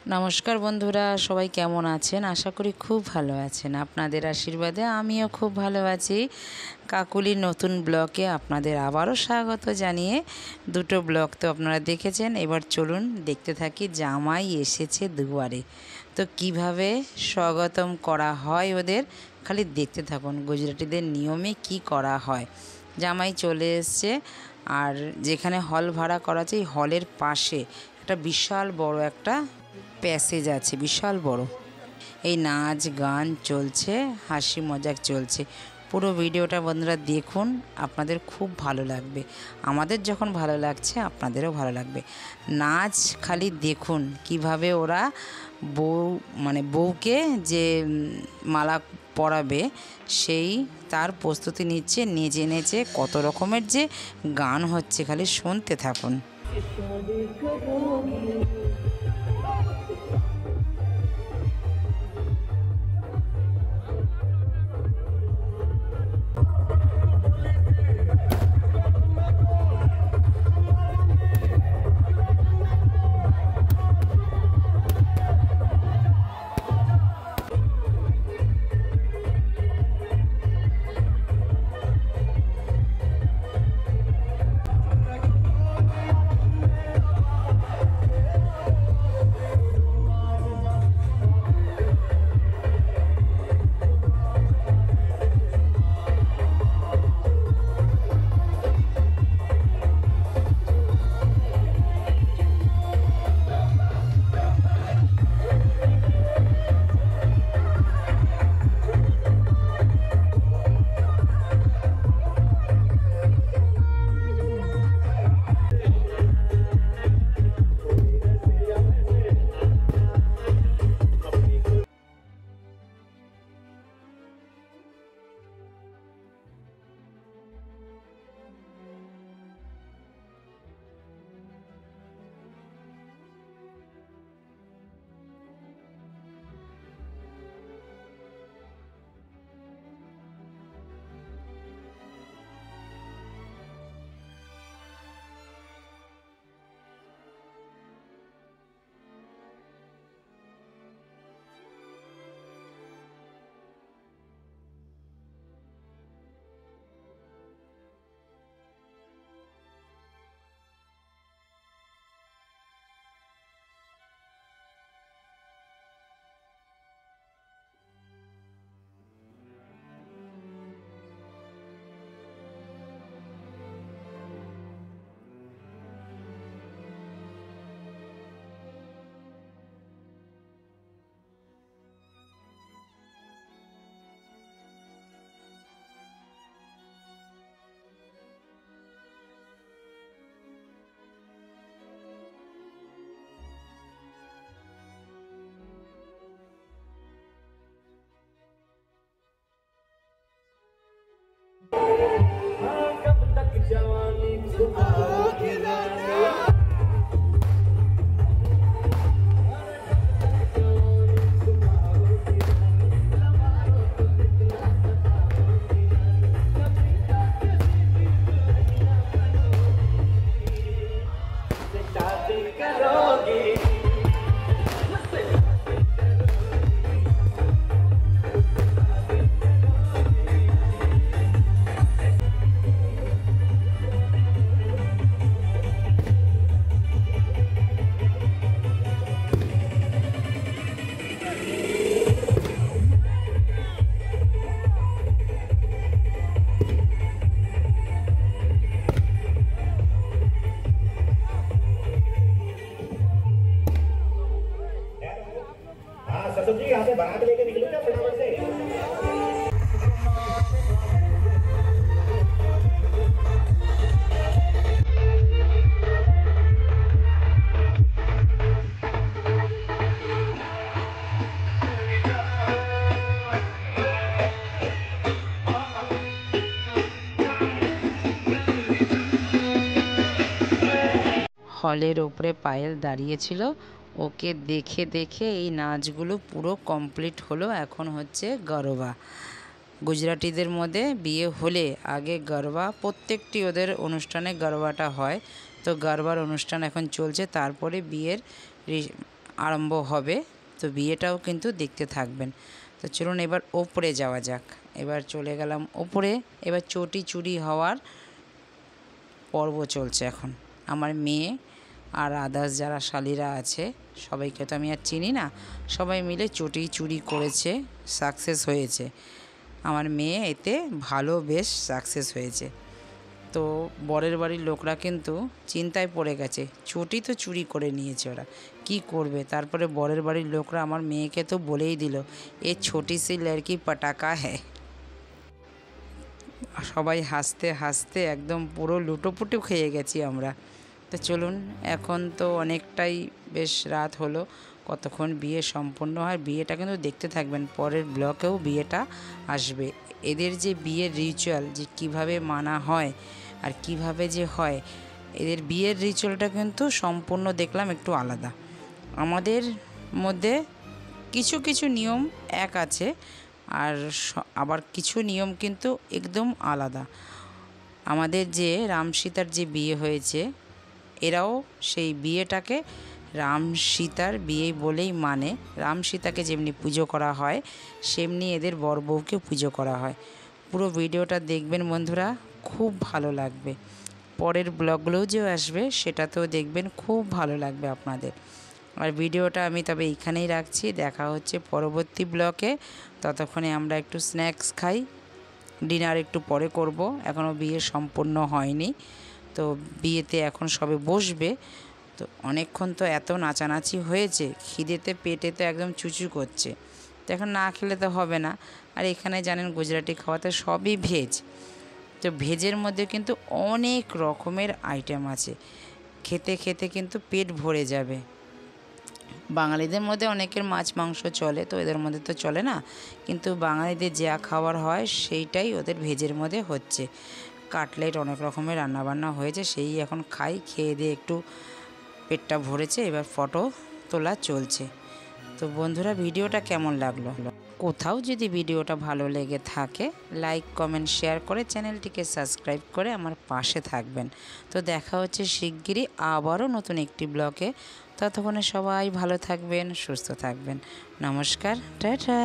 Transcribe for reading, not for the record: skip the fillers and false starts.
নমস্কার বন্ধুরা, সবাই কেমন আছেন? আশা করি খুব ভালো আছেন। আপনাদের আশীর্বাদে আমিও খুব ভালো আছি। কাকুলির নতুন ব্লগে আপনাদের আবারও স্বাগত জানিয়ে দুটো ব্লগ তো আপনারা দেখেছেন, এবার চলুন দেখতে থাকি জামাই এসেছে দুয়ারে। তো কিভাবে স্বাগতম করা হয় ওদের, খালি দেখতে থাকুন গুজরাটিদের নিয়মে কি করা হয়। জামাই চলে এসছে, আর যেখানে হল ভাড়া করা আছে এই হলের পাশে একটা বিশাল বড় একটা প্যাসেজ আছে, বিশাল বড়। এই নাচ গান চলছে, হাসি মজাক চলছে। পুরো ভিডিওটা বন্ধুরা দেখুন, আপনাদের খুব ভালো লাগবে। আমাদের যখন ভালো লাগছে আপনাদেরও ভালো লাগবে। নাচ খালি দেখুন কিভাবে ওরা বউকে যে মালা পরাবে সেই তার প্রস্তুতি নিচ্ছে, নেচে নেচে কত রকমের যে গান হচ্ছে, খালি শুনতে থাকুন। सब्जी यहाँ से बारात लेके निकलो ना फटाफट से। হলের ওপরে পায়েল দাঁড়িয়েছিল, ওকে দেখে দেখে এই নাচগুলো পুরো কমপ্লিট হলো। এখন হচ্ছে গরবা। গুজরাটিদের মধ্যে বিয়ে হলে আগে গরবা, প্রত্যেকটি ওদের অনুষ্ঠানে গরবাটা হয়। তো গরবার অনুষ্ঠান এখন চলছে, তারপরে বিয়ের আরম্ভ হবে। তো বিয়েটাও কিন্তু দেখতে থাকবেন। তো চলুন এবার ওপরে যাওয়া যাক। এবার চলে গেলাম ওপরে। এবার চটি চুরি হওয়ার পর্ব চলছে এখন। আমার মেয়ে আর আদার্স যারা শালিরা আছে, সবাইকে তো আমি আর চিনি না, সবাই মিলে চটি চুরি করেছে, সাকসেস হয়েছে। আমার মেয়ে এতে ভালো বেশ সাকসেস হয়েছে। তো বরের বাড়ির লোকরা কিন্তু চিন্তায় পড়ে গেছে, চটি তো চুরি করে নিয়েছে, ওরা কি করবে। তারপরে বরের বাড়ির লোকরা আমার মেয়েকে তো বলেই দিল, এ ছোটি সি লড়কি পটাকা হ্যায়। সবাই হাসতে হাসতে একদম পুরো লুটোপুটো খেয়ে গেছি আমরা। তো চলুন, এখন তো অনেকটাই বেশ রাত হলো, কতক্ষণ বিয়ে সম্পন্ন হয় বিয়েটা কিন্তু দেখতে থাকবেন। পরের ব্লকেও বিয়েটা আসবে। এদের যে বিয়ের রিচুয়াল যে কিভাবে মানা হয় আর কিভাবে যে হয়, এদের বিয়ের রিচুয়ালটা কিন্তু সম্পূর্ণ দেখলাম একটু আলাদা। আমাদের মধ্যে কিছু কিছু নিয়ম এক আছে, আর আবার কিছু নিয়ম কিন্তু একদম আলাদা। আমাদের যে রাম সীতার যে বিয়ে হয়েছে, এরাও সেই বিয়েটাকে রাম সীতার বিয়ে বলেই মানে। রাম সীতাকে যেমনি পুজো করা হয়, সেমনি এদের বর বউকে পুজো করা হয়। পুরো ভিডিওটা দেখবেন বন্ধুরা, খুব ভালো লাগবে। পরের ব্লগগুলোও যে আসবে সেটাতেও দেখবেন, খুব ভালো লাগবে আপনাদের। আর ভিডিওটা আমি তবে এইখানেই রাখছি, দেখা হচ্ছে পরবর্তী ব্লকে। ততক্ষণে আমরা একটু স্ন্যাক্স খাই, ডিনার একটু পরে করব, এখনও বিয়ে সম্পূর্ণ হয়নি। তো বিয়েতে এখন সবে বসবে। তো অনেকক্ষণ তো এত নাচানাচি হয়েছে, খিদেতে পেটে তো একদম চুচু করছে। তো এখন না খেলে তো হবে না। আর এখানে জানেন গুজরাটি খাওয়াতে সবই ভেজ। তো ভেজের মধ্যে কিন্তু অনেক রকমের আইটেম আছে, খেতে খেতে কিন্তু পেট ভরে যাবে। বাঙালিদের মধ্যে অনেকের মাছ মাংস চলে, তো এদের মধ্যে তো চলে না, কিন্তু বাঙালিদের যা খাবার হয় সেইটাই ওদের ভেজের মধ্যে হচ্ছে। কাটলেট অনেক রকমের রান্নাবান্না হয়েছে, সেই এখন খাই, খেয়ে দিয়ে একটু পেটটা ভরেছে, এবার ফটো তোলা চলছে। তো বন্ধুরা, ভিডিওটা কেমন লাগলো? কোথাও যদি ভিডিওটা ভালো লেগে থাকে, লাইক কমেন্ট শেয়ার করে চ্যানেলটিকে সাবস্ক্রাইব করে আমার পাশে থাকবেন। তো দেখা হচ্ছে শিগগিরই আবারও নতুন একটি ব্লগে। ততক্ষণে সবাই ভালো থাকবেন, সুস্থ থাকবেন। নমস্কার, টাটা।